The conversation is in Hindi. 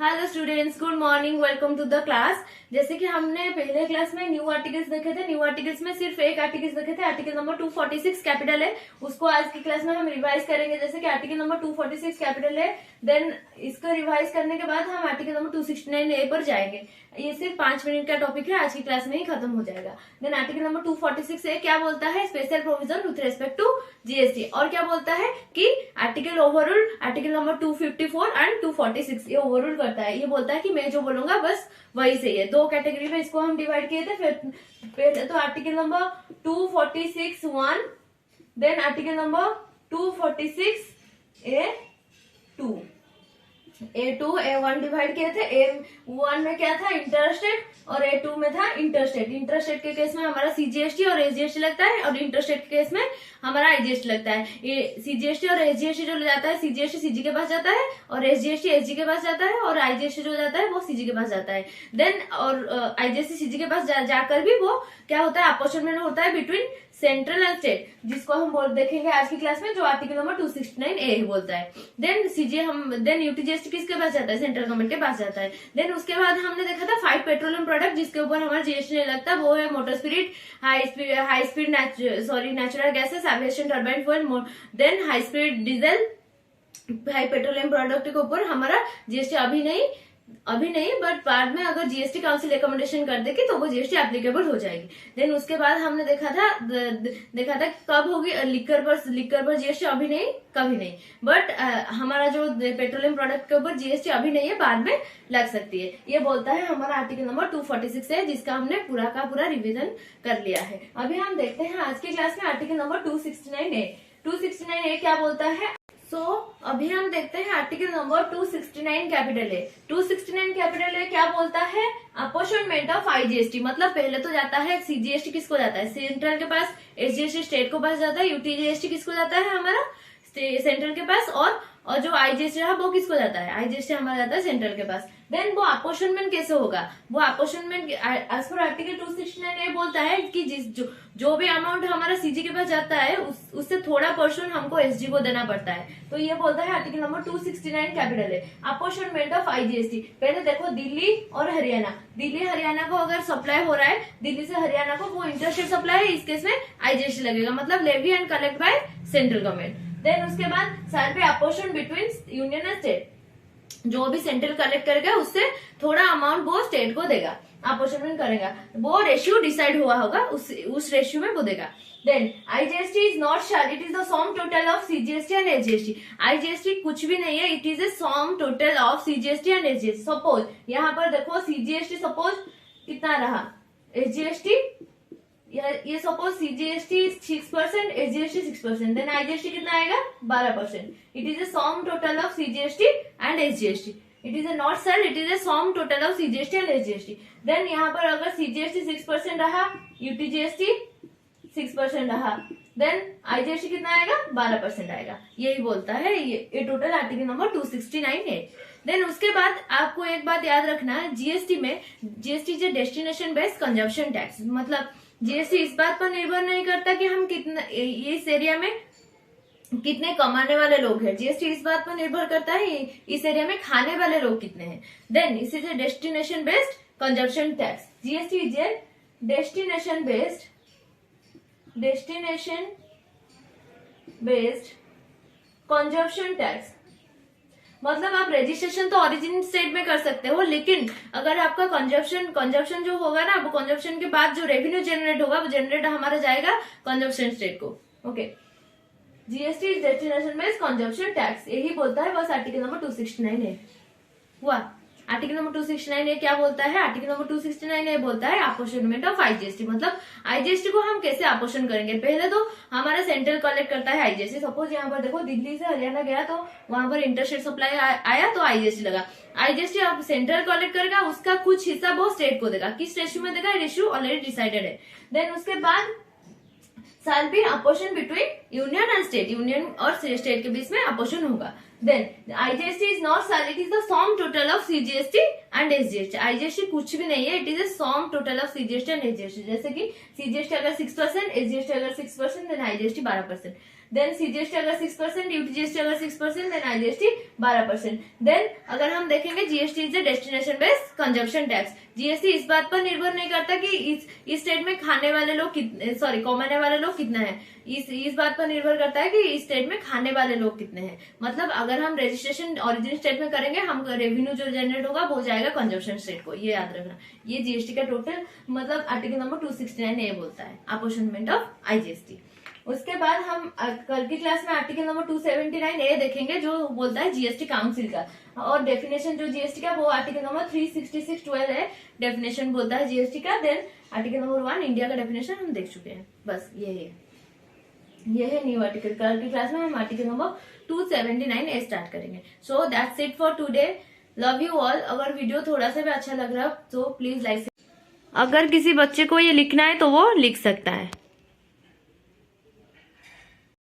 Hello students, good morning, welcome to the class. जैसे कि हमने पहले क्लास में न्यू आर्टिकल्स देखे थे। न्यू आर्टिकल्स में सिर्फ एक आर्टिकल्स देखे थे, आर्टिकल नंबर 246 कैपिटल है। उसको आज की क्लास में हम रिवाइज करेंगे। जैसे कि आर्टिकल नंबर 246 कैपिटल है, देन इसको रिवाइज करने के बाद हम आर्टिकल नंबर 269A पर जाएंगे। ये सिर्फ 5 मिनट का टॉपिक है, आज की क्लास में ही खत्म हो जाएगा। देन आर्टिकल नंबर 246A क्या बोलता है? Special provision with respect to GST. और क्या बोलता है कि article overrule article number 254 and 246 ये ओवररूल करता है। ये बोलता है कि मैं जो बोलूंगा बस वही सही है। दो कैटेगरी में इसको हम डिवाइड किए थे। फिर पहले तो article number 246(1), then article number 246(A)(2). A2 A1 divide किए थे। A1 में क्या था? इंटरस्टेट, और A2 में था इंटरस्टेट। इंटरस्टेट के केस में हमारा सीजीएसटी और एसजीएसटी लगता है, और इंटरस्टेट के केस में हमारा आईजीएसटी लगता है। ये सीजीएसटी और एसजीएसटी जो जाता है, सीजीएसटी सीजी के पास जाता है, और एसजीएसटी एसजी के पास जाता है, और आईजीएसटी जो जाता है वो सीजी के पास जाता है। देन और आईजीएसटी सीजी के पास जाकर भी वो क्या होता है? अपॉर्चनमेंट होता है बिटवीन सेंट्रल एंड स्टेट, जिसको हम देखेंगे आज की क्लास में, जो आर्टिकल नंबर 269A बोलता है। देन यूटीजीएसटी किसके पास जाता है? सेंट्रल गवर्नमेंट के पास जाता है। देन उसके बाद हमने देखा था 5 पेट्रोलियम प्रोडक्ट जिसके ऊपर हमारा जीएसटी नहीं लगता। वो है motor spirit, high speed natural gases, aviation turbine fuel, then high speed diesel. 5 petroleum product के ऊपर हमारा जीएसटी अभी नहीं बट बाद में अगर जीएसटी काउंसिल रिकमेंडेशन कर देगी तो वो जीएसटी एप्लीकेबल हो जाएगी। देन उसके बाद हमने देखा था कि कब होगी लिकर पर जीएसटी, अभी नहीं कभी नहीं। बट हमारा जो पेट्रोलियम प्रोडक्ट के ऊपर जीएसटी अभी नहीं है, बाद में लग सकती है। ये बोलता है हमारा आर्टिकल नंबर 246 है, जिसका हमने पूरा का पूरा रिविजन कर लिया है। अभी हम देखते हैं आज की क्लास में आर्टिकल नंबर 269A। 269A क्या बोलता है? अभी हम देखते हैं आर्टिकल नंबर 269 कैपिटल है। 269 कैपिटल है क्या बोलता है? अपॉर्चनमेंट ऑफ आईजीएसटी। मतलब पहले तो जाता है सीजीएसटी किसको जाता है? सेंट्रल के पास। एसजीएसटी स्टेट को पास जाता है। यूटीजीएसटी किसको जाता है? हमारा सेंट्रल के पास। और जो आईजीएसटी है वो किसको जाता है? आईजीएसटी हमारा जाता है सेंट्रल के पास। देन वो अपॉर्चनमेंट कैसे होगा? वो अपॉर्चनमेंट एज पर आर्टिकल 269 बोलता है कि जो भी अमाउंट हमारा सीजी के पास जाता है उससे थोड़ा पोर्शन हमको एसजी को देना पड़ता है। तो ये बोलता है आर्टिकल नंबर 269 कैपिटल है। अपॉर्चनमेंट ऑफ आईजीएसटी। पहले देखो दिल्ली और हरियाणा को अगर सप्लाई हो रहा है दिल्ली से हरियाणा को, वो इंटरस्टेट सप्लाई है, इस केस में आईजीएसटी लगेगा। मतलब levy and collect by central government. Then उसके बाद साइड पे apportion between union and state. जो भी सेंट्रल कलेक्ट करेगा उससे थोड़ा अमाउंट वो स्टेट को देगा, अपोर्शनमेंट करेगा। वो रेशियो डिसाइड हुआ होगा, उस रेशियो में वो देगा। Then IGST is not shall, it is the sum total of CGST and SGST. IGST कुछ भी नहीं है, it is a sum total of CGST and SGST. Suppose यहाँ पर देखो सीजीएसटी सपोज कितना रहा, एसजीएसटी ये suppose CGST 6%, SGST 6%, then IGST कितना आएगा? 12%। It is a sum total of CGST and SGST. It is a not sale, it is a sum total of CGST and SGST. Then यहाँ पर अगर सीजीएसटी 6% रहा, यूटीजीएसटी 6% रहा, देन आईजीएसटी कितना आएगा? 12% आएगा। यही बोलता है ये टोटल आर्टिकल नंबर 269 है। देन उसके बाद आपको एक बात याद रखना है, GST is destination based consumption tax. मतलब जीएसटी इस बात पर निर्भर नहीं करता कि हम कितना इस एरिया में कितने कमाने वाले लोग हैं। जीएसटी इस बात पर निर्भर करता है इस एरिया में खाने वाले लोग कितने हैं। देन इस is a destination based consumption tax. GST is a destination based consumption tax. मतलब आप रजिस्ट्रेशन तो ओरिजिन स्टेट में कर सकते हो, लेकिन अगर आपका कंजप्शन जो होगा ना, वो कंजप्शन के बाद जो रेवेन्यू जनरेट होगा वो जनरेट हमारा जाएगा कंजप्शन स्टेट को। Okay, GST is destination based consumption tax, यही बोलता है बस आर्टिकल नंबर 269 है। हुआ आर्टिकल नंबर 269 क्या बोलता है? आर्टिकल नंबर 269 बोलता है अपॉर्चनमेंट ऑफ आईजीएसटी। मतलब आईजीएसटी को हम कैसे अपॉर्चन करेंगे? पहले तो हमारा सेंट्रल कलेक्ट करता है आईजीएसटी। सपोज यहाँ पर देखो दिल्ली से हरियाणा गया तो वहां पर इंटरस्टेट सप्लाई आया तो आईजीएसटी लगा। आईजीएसटी अब सेंट्रल कलेक्ट करेगा, उसका कुछ हिस्सा वो स्टेट को देगा। किस रेशियो में देगा? रेशियो ऑलरेडी डिसाइडेड है। देन उसके बाद shall be apportion between union and state. Union और स्टेट के बीच में अपोर्शन होगा। Then IGST is not sale, it is the sum total of CGST and SGST. IGST कुछ भी नहीं है, it is a sum total of CGST and SGST. जैसे कि सीजीएसटी अगर 6%, एसजीएसटी अगर 6%, देन आईजीएसटी 12%। देन सीजीएसटी अगर 6%, यूटीजीएसटी अगर 6%, देन आईजीएसटी 12%। देन अगर हम देखेंगे GST is a destination based consumption tax. GST इस बात पर निर्भर नहीं करता कि इस स्टेट में खाने वाले लोग कितने, सॉरी कमाने वाले लोग कितना है, इस बात पर निर्भर करता है कि इस स्टेट में खाने वाले लोग कितने हैं। मतलब अगर हम रजिस्ट्रेशन ओरिजिन स्टेट में करेंगे, हम रेवेन्यू जो जनरेट होगा वो जाएगा कंजम्पशन स्टेट को, ये याद रखना। ये जीएसटी का टोटल मतलब आर्टिकल नंबर 269 ए बोलता है, अपोर्शनमेंट ऑफ आईजीएसटी। उसके बाद हम कल की क्लास में आर्टिकल नंबर 279 ए देखेंगे जो बोलता है जीएसटी काउंसिल का, और डेफिनेशन जो जीएसटी का वो आर्टिकल नंबर 366(12) है, डेफिनेशन बोलता है जीएसटी का। देन आर्टिकल नंबर 1 इंडिया का डेफिनेशन हम देख चुके हैं, बस ये है न्यू आर्टिकल। कल की क्लास में हम आर्टिकल नंबर 279 ए स्टार्ट करेंगे। So that's it for today, love you all. अगर वीडियो थोड़ा सा भी अच्छा लग रहा है तो प्लीज लाइक। अगर किसी बच्चे को ये लिखना है तो वो लिख सकता है।